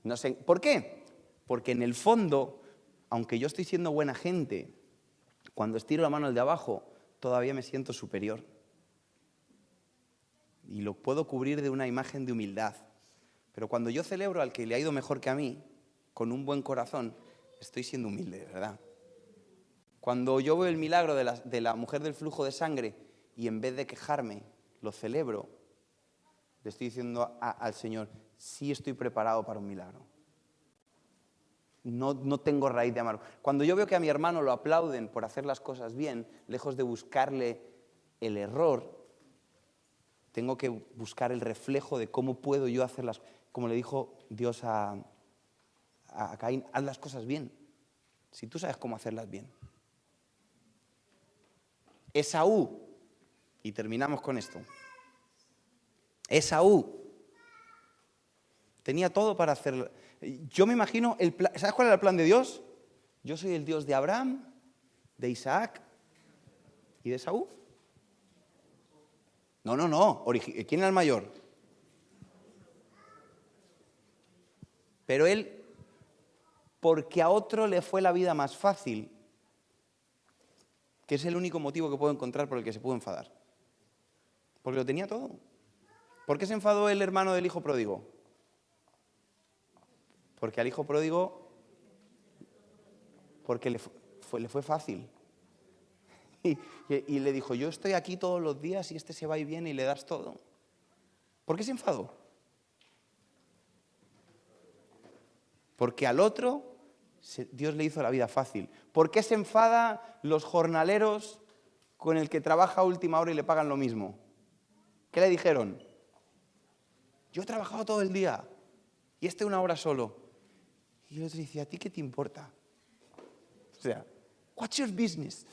No sé, ¿por qué? Porque en el fondo, aunque yo estoy siendo buena gente, cuando estiro la mano al de abajo, todavía me siento superior. Y lo puedo cubrir de una imagen de humildad. Pero cuando yo celebro al que le ha ido mejor que a mí, con un buen corazón, estoy siendo humilde, ¿verdad? Cuando yo veo el milagro de la mujer del flujo de sangre y en vez de quejarme, lo celebro, le estoy diciendo al Señor, sí estoy preparado para un milagro. No tengo raíz de amargura. Cuando yo veo que a mi hermano lo aplauden por hacer las cosas bien, lejos de buscarle el error, tengo que buscar el reflejo de cómo puedo yo hacerlas. Como le dijo Dios a Caín, haz las cosas bien, si tú sabes cómo hacerlas bien. Esaú, y terminamos con esto. Esaú tenía todo para hacerlo. Yo me imagino, ¿sabes cuál era el plan de Dios? Yo soy el Dios de Abraham, de Isaac y de Esaú. No. ¿Quién era el mayor? Pero él, porque a otro le fue la vida más fácil, que es el único motivo que puedo encontrar por el que se pudo enfadar. Porque lo tenía todo. ¿Por qué se enfadó el hermano del hijo pródigo? Porque al hijo pródigo, porque le fue fácil. Y le dijo, yo estoy aquí todos los días y este se va y viene y le das todo. ¿Por qué se enfadó? Porque al otro Dios le hizo la vida fácil. ¿Por qué se enfada los jornaleros con el que trabaja a última hora y le pagan lo mismo? ¿Qué le dijeron? Yo he trabajado todo el día y este una hora solo. Y el otro dice, ¿a ti qué te importa? O sea, what's your business?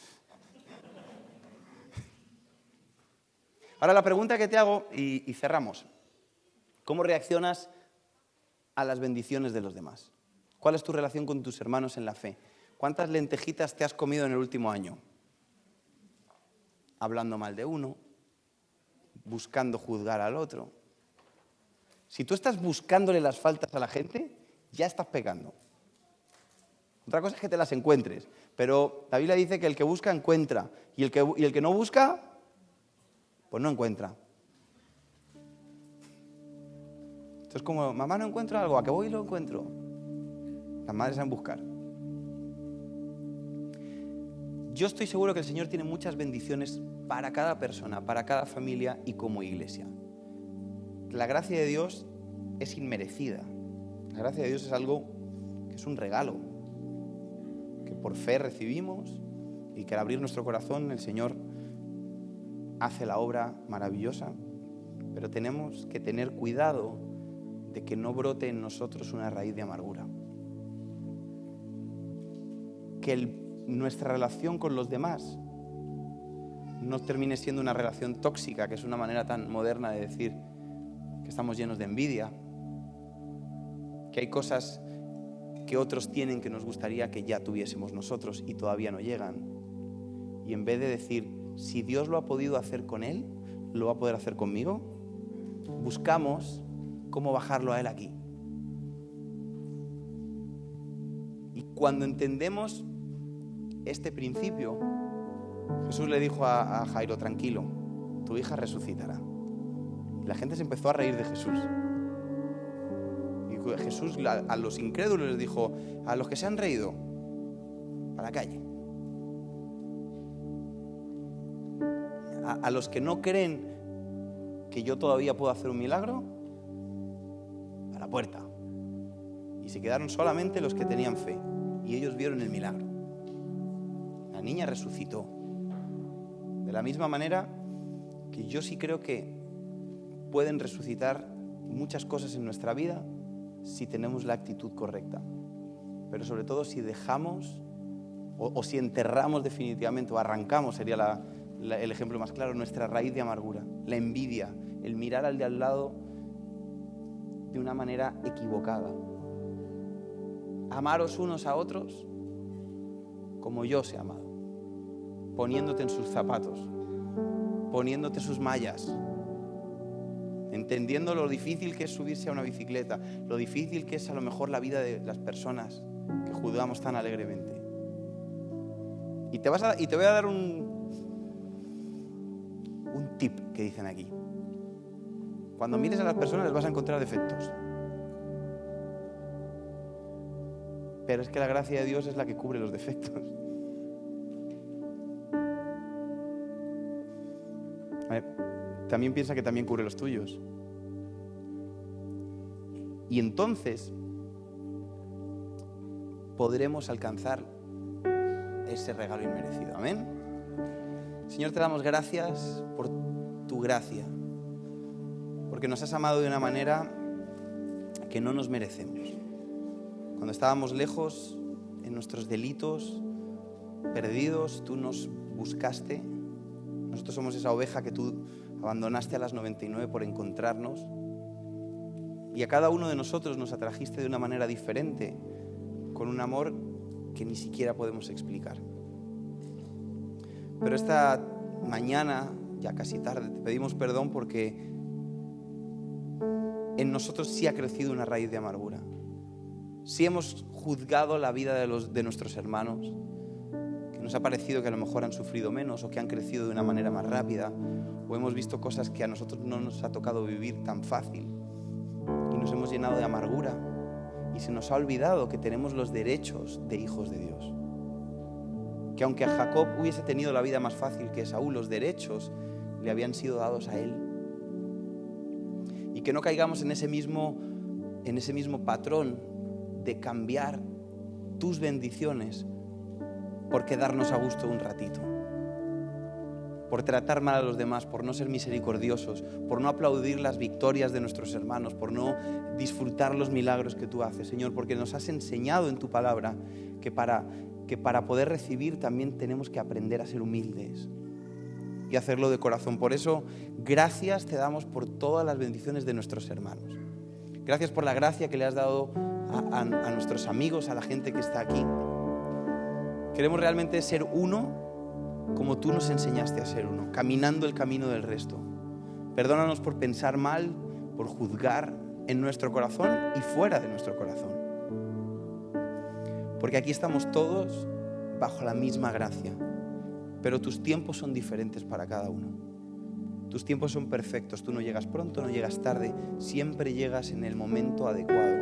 Ahora la pregunta que te hago, y cerramos. ¿Cómo reaccionas a las bendiciones de los demás? ¿Cuál es tu relación con tus hermanos en la fe? ¿Cuántas lentejitas te has comido en el último año? Hablando mal de uno, buscando juzgar al otro. Si tú estás buscándole las faltas a la gente, ya estás pecando. Otra cosa es que te las encuentres, pero la Biblia dice que el que busca encuentra, y el que no busca, pues no encuentra. Esto es como, mamá, no encuentro algo, ¿a qué voy y lo encuentro? Las madres saben buscar. Yo estoy seguro que el Señor tiene muchas bendiciones para cada persona, para cada familia y como iglesia. La gracia de Dios es inmerecida. La gracia de Dios es algo que es un regalo, que por fe recibimos y que al abrir nuestro corazón el Señor hace la obra maravillosa, pero tenemos que tener cuidado de que no brote en nosotros una raíz de amargura. Que nuestra relación con los demás no termine siendo una relación tóxica, que es una manera tan moderna de decir que estamos llenos de envidia, que hay cosas que otros tienen que nos gustaría que ya tuviésemos nosotros y todavía no llegan. Y en vez de decir, si Dios lo ha podido hacer con él, ¿lo va a poder hacer conmigo? Buscamos cómo bajarlo a él aquí. Y cuando entendemos este principio, Jesús le dijo a Jairo, tranquilo, tu hija resucitará. Y la gente se empezó a reír de Jesús. Y Jesús a los incrédulos les dijo, a los que se han reído, a la calle. A los que no creen que yo todavía puedo hacer un milagro, a la puerta. Y se quedaron solamente los que tenían fe. Y ellos vieron el milagro. La niña resucitó. De la misma manera que yo sí creo que pueden resucitar muchas cosas en nuestra vida si tenemos la actitud correcta. Pero sobre todo si dejamos o si enterramos definitivamente o arrancamos, sería el ejemplo más claro, nuestra raíz de amargura, la envidia, el mirar al de al lado de una manera equivocada. Amaros unos a otros como yo os he amado, poniéndote en sus zapatos, poniéndote sus mallas, entendiendo lo difícil que es subirse a una bicicleta, lo difícil que es a lo mejor la vida de las personas que juzgamos tan alegremente. Y te voy a dar un tip que dicen aquí. Cuando mires a las personas les vas a encontrar defectos. Pero es que la gracia de Dios es la que cubre los defectos. También piensa que también cubre los tuyos. Y entonces podremos alcanzar ese regalo inmerecido. Amén. Señor, te damos gracias por tu gracia, porque nos has amado de una manera que no nos merecemos. Cuando estábamos lejos, en nuestros delitos, perdidos, tú nos buscaste. Nosotros somos esa oveja que tú abandonaste a las 99 por encontrarnos. Y a cada uno de nosotros nos atrajiste de una manera diferente, con un amor que ni siquiera podemos explicar. Pero esta mañana, ya casi tarde, te pedimos perdón porque en nosotros sí ha crecido una raíz de amargura. Sí hemos juzgado la vida de nuestros hermanos, que nos ha parecido que a lo mejor han sufrido menos o que han crecido de una manera más rápida, o hemos visto cosas que a nosotros no nos ha tocado vivir tan fácil y nos hemos llenado de amargura y se nos ha olvidado que tenemos los derechos de hijos de Dios. Que aunque a Jacob hubiese tenido la vida más fácil que Esaú, los derechos le habían sido dados a él. Y que no caigamos en ese mismo patrón de cambiar tus bendiciones por quedarnos a gusto un ratito, por tratar mal a los demás, por no ser misericordiosos, por no aplaudir las victorias de nuestros hermanos, por no disfrutar los milagros que tú haces, Señor, porque nos has enseñado en tu palabra que para poder recibir también tenemos que aprender a ser humildes y hacerlo de corazón. Por eso, gracias te damos por todas las bendiciones de nuestros hermanos. Gracias por la gracia que le has dado a nuestros amigos, a la gente que está aquí. Queremos realmente ser uno como tú nos enseñaste a ser uno, caminando el camino del resto. Perdónanos por pensar mal, por juzgar en nuestro corazón y fuera de nuestro corazón. Porque aquí estamos todos bajo la misma gracia, pero tus tiempos son diferentes para cada uno. Tus tiempos son perfectos, tú no llegas pronto, no llegas tarde, siempre llegas en el momento adecuado.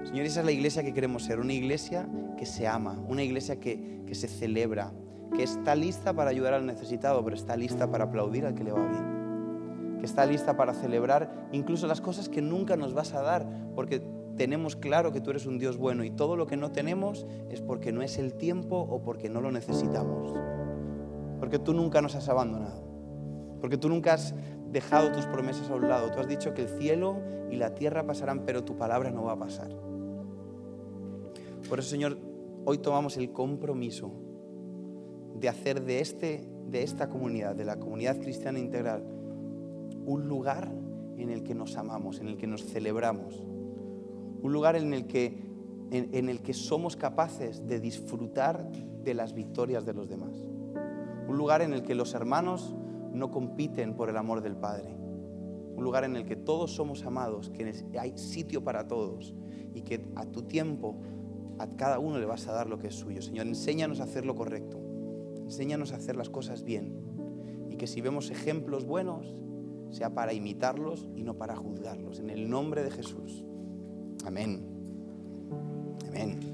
Señor, esa es la iglesia que queremos ser, una iglesia que se ama, una iglesia que se celebra, que está lista para ayudar al necesitado, pero está lista para aplaudir al que le va bien, que está lista para celebrar incluso las cosas que nunca nos vas a dar, porque tenemos claro que tú eres un Dios bueno y todo lo que no tenemos es porque no es el tiempo o porque no lo necesitamos, porque tú nunca nos has abandonado, porque tú nunca has dejado tus promesas a un lado. Tú has dicho que el cielo y la tierra pasarán, pero tu palabra no va a pasar. Por eso, Señor, hoy tomamos el compromiso de hacer de esta comunidad, de la comunidad cristiana integral, un lugar en el que nos amamos, en el que nos celebramos, un lugar en el que somos capaces de disfrutar de las victorias de los demás, un lugar en el que los hermanos no compiten por el amor del Padre, un lugar en el que todos somos amados, que hay sitio para todos y que a tu tiempo a cada uno le vas a dar lo que es suyo. Señor, enséñanos a hacer lo correcto, enséñanos a hacer las cosas bien y que si vemos ejemplos buenos sea para imitarlos y no para juzgarlos. En el nombre de Jesús. Amén. Amén.